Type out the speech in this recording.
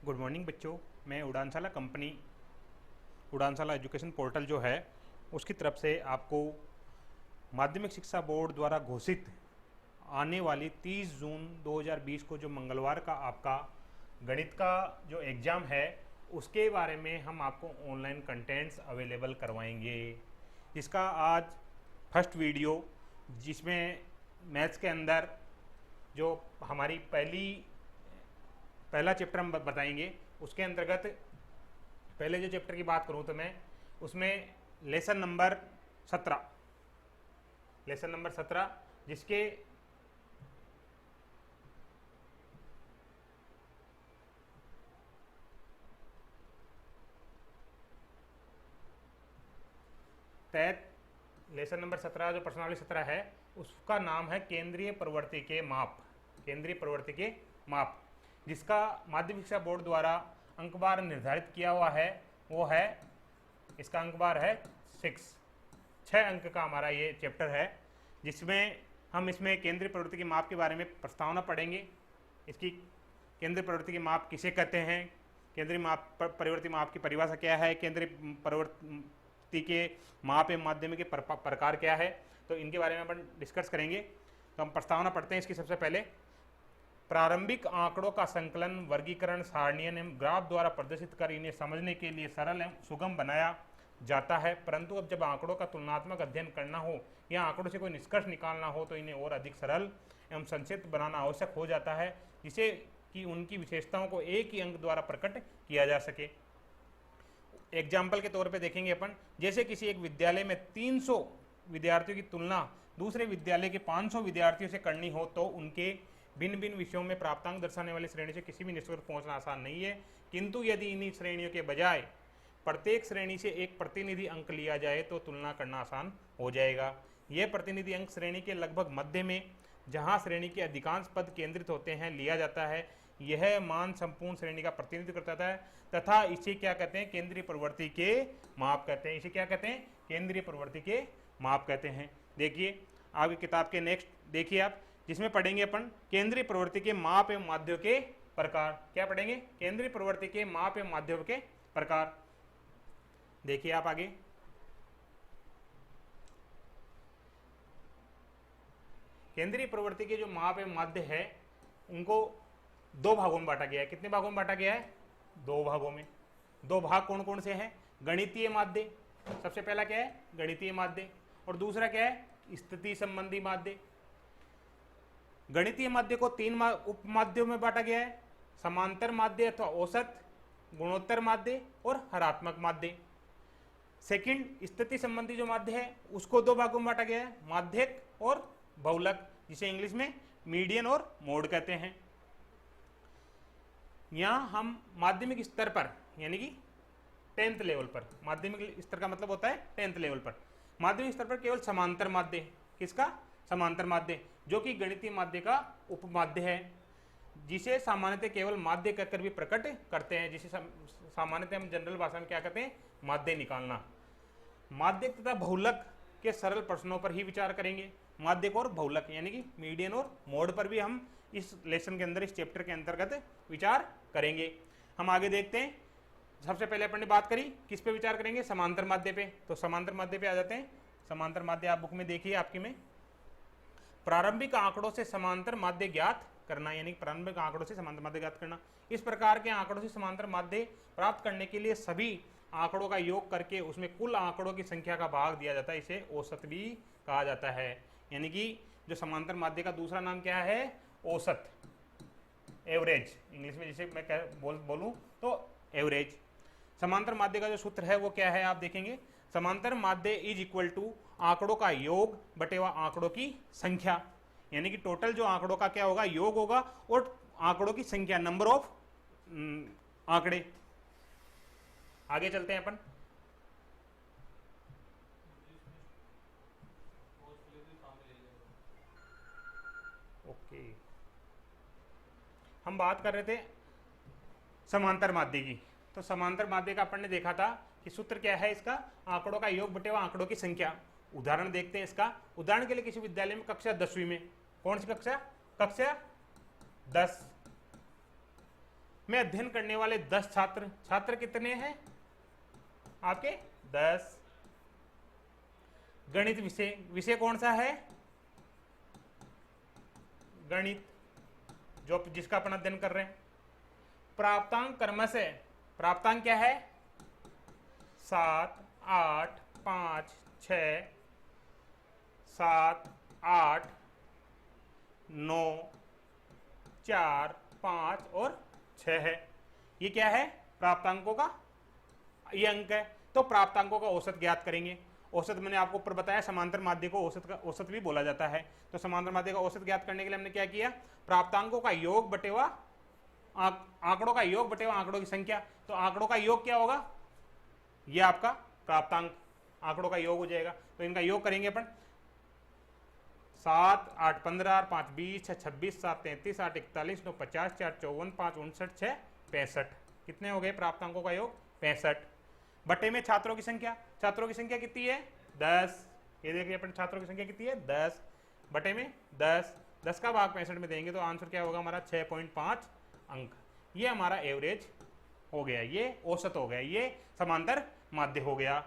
Good morning बच्चों। मैं उड़ानशाला company उड़ानशाला education portal जो है उसकी तरफ से आपको माध्यमिक शिक्षा बोर्ड द्वारा घोषित आने वाली 30 जून 2020 को जो मंगलवार का आपका गणित का जो एग्ज़ाम है उसके बारे में हम आपको ऑनलाइन कंटेंट्स अवेलेबल करवाएंगे। इसका आज फर्स्ट वीडियो जिसमें मैथ्स के अंदर जो हमारी पहला चैप्टर हम बताएंगे, उसके अंतर्गत पहले जो चैप्टर की बात करूं तो मैं उसमें लेसन नंबर 17 जिसके तहत लेसन नंबर 17 जो प्रश्नावली 17 है उसका नाम है केंद्रीय प्रवृत्ति के माप, जिसका माध्यमिक शिक्षा बोर्ड द्वारा अंकबार निर्धारित किया हुआ है। वो है, इसका अंकबार है 6 अंक का हमारा ये चैप्टर है, जिसमें हम इसमें केंद्रीय प्रवृत्ति के माप के बारे में प्रस्तावना पढ़ेंगे। इसकी केंद्रीय प्रवृत्ति के माप किसे कहते हैं, केंद्रीय प्रवृत्ति माप की परिभाषा क्या है, केंद्रीय प्रवृत्ति के माप एवं माध्यम के प्रकार क्या है, तो इनके बारे में अपन डिस्कस करेंगे। तो हम प्रस्तावना पढ़ते हैं। इसकी सबसे पहले प्रारंभिक आंकड़ों का संकलन, वर्गीकरण, सारणीयन एवं ग्राफ द्वारा प्रदर्शित कर इन्हें समझने के लिए सरल एवं सुगम बनाया जाता है, परंतु अब जब आंकड़ों का तुलनात्मक अध्ययन करना हो या आंकड़ों से कोई निष्कर्ष निकालना हो तो इन्हें और अधिक सरल एवं संक्षिप्त बनाना आवश्यक हो जाता है, जिसे कि उनकी विशेषताओं को एक ही अंक द्वारा प्रकट किया जा सके। एग्जाम्पल के तौर पे देखेंगे अपन, जैसे किसी एक विद्यालय में 300 विद्यार्थियों की तुलना दूसरे विद्यालय के 500 विद्यार्थियों से करनी हो तो उनके भिन्न भिन्न विषयों में प्राप्तांक दर्शाने वाली श्रेणी से किसी भी निष्कर्ष पहुंचना आसान नहीं है, किंतु यदि इन्हीं श्रेणियों के बजाय प्रत्येक श्रेणी से एक प्रतिनिधि अंक लिया जाए तो तुलना करना आसान हो जाएगा। यह प्रतिनिधि अंक श्रेणी के लगभग मध्य में, जहां श्रेणी के अधिकांश पद केंद्रित होते हैं, लिया जाता है। यह मान संपूर्ण श्रेणी का प्रतिनिधित्व करता है तथा इसे क्या कहते हैं, केंद्रीय प्रवृत्ति के माप कहते हैं। इसे क्या कहते हैं, केंद्रीय प्रवृत्ति के माप कहते हैं। देखिए आपकी किताब के नेक्स्ट देखिए आप, जिसमें पढ़ेंगे अपन केंद्रीय प्रवृत्ति के माप एवं माध्यों के प्रकार। क्या पढ़ेंगे, केंद्रीय प्रवृत्ति के माप एवं माध्यों के प्रकार। देखिए आप आगे, केंद्रीय प्रवृत्ति के जो माप एवं माध्य है उनको 2 भागों में बांटा गया है। कितने भागों में बांटा गया है, 2 भागों में। 2 भाग कौन कौन से हैं, गणितीय माध्य, सबसे पहला क्या है गणितीय माध्य, और दूसरा क्या है स्थिति संबंधी माध्य। गणितीय माध्य को 3 उपमाध्यों में बांटा गया है, समांतर माध्य अथवा औसत, गुणोत्तर माध्य और हरात्मक माध्य। सेकंड स्थिति संबंधी जो माध्य है उसको 2 भागों में बांटा गया है, माध्यक और बहुलक, जिसे इंग्लिश में मीडियन और मोड कहते हैं। यहां हम माध्यमिक स्तर पर यानी कि 10th लेवल पर, माध्यमिक स्तर का मतलब होता है 10th लेवल पर, माध्यमिक स्तर पर केवल समांतर माध्य, किसका, समांतर माध्य, जो कि गणितीय माध्य का उपमाध्य है, जिसे सामान्यतः केवल माध्य कहकर भी प्रकट करते हैं, जिसे सामान्यतः हम जनरल भाषा में क्या कहते हैं, माध्य निकालना। माध्यक तथा बहुलक के सरल प्रश्नों पर ही विचार करेंगे। माध्यक और बहुलक यानी कि मीडियन और मोड पर भी हम इस लेसन के अंदर, इस चैप्टर के अंतर्गत विचार करेंगे। हम आगे देखते हैं। सबसे पहले अपन ने बात करी किस पे विचार करेंगे, समांतर माध्य पे। तो समांतर माध्य पे आ जाते हैं। समांतर माध्य आप बुक में देखिए आपकी में, प्रारंभिक आंकड़ों से समांतर माध्य ज्ञात करना, यानी प्रारंभिक आंकड़ों से समांतर माध्य ज्ञात करना। इस प्रकार के आंकड़ों से समांतर माध्य प्राप्त करने के लिए सभी आंकड़ों का योग करके उसमें कुल आंकड़ों की संख्या का भाग दिया जाता है, इसे औसत भी कहा जाता है। यानी कि जो समांतर माध्य का दूसरा नाम क्या है, औसत, एवरेज, इंग्लिश में जिसे मैं बोलूं तो एवरेज। समांतर माध्य का जो सूत्र है वो क्या है आप देखेंगे, समांतर माध्य इज इक्वल टू आंकड़ों का योग बटेवा आंकड़ों की संख्या, यानी कि टोटल जो आंकड़ों का क्या होगा, योग होगा, और आंकड़ों की संख्या, नंबर ऑफ आंकड़े। आगे चलते हैं अपन। ओके, हम बात कर रहे थे समांतर माध्य की। तो समांतर माध्य का अपन ने देखा था कि सूत्र क्या है इसका, आंकड़ों का योग बटेवा आंकड़ों की संख्या। उदाहरण देखते हैं इसका। उदाहरण के लिए किसी विद्यालय में कक्षा 10वीं में, कौन सी कक्षा, कक्षा 10, में अध्ययन करने वाले 10 छात्र, छात्र कितने हैं आपके 10। गणित विषय, विषय कौन सा है गणित, जो जिसका अपन अध्ययन कर रहे हैं। प्राप्तांक क्रमशः, प्राप्तांक क्या है 7 8 5 6 7 8 9 4 5 और 6 है। ये क्या है प्राप्तांकों का ये अंक है। तो प्राप्तांकों का औसत ज्ञात करेंगे। औसत मैंने आपको ऊपर बताया समांतर माध्य को औसत का औसत भी बोला जाता है। तो समांतर माध्य का औसत ज्ञात करने के लिए हमने क्या किया, प्राप्तांकों का योग बटेवा आंकड़ों का योग बटेवा आंकड़ों की संख्या। तो आंकड़ों का योग क्या होगा, ये आपका प्राप्तांक आंकड़ों का योग हो जाएगा। तो इनका योग करेंगे अपन 7 8 15 5 20 6 26 7 33 8 41 9 50 4 54 5 59 6 65। कितने हो गए प्राप्तांकों का योग 65। बटे में छात्रों की संख्या, छात्रों की संख्या कितनी है 10। ये देखिए अपन छात्रों की संख्या कितनी है 10 बटे में 10। 10 का भाग 65 में देंगे तो आंसर क्या होगा हमारा 6.5 अंक। ये हमारा एवरेज हो गया, ये औसत हो गया, ये समांतर माध्य हो गया।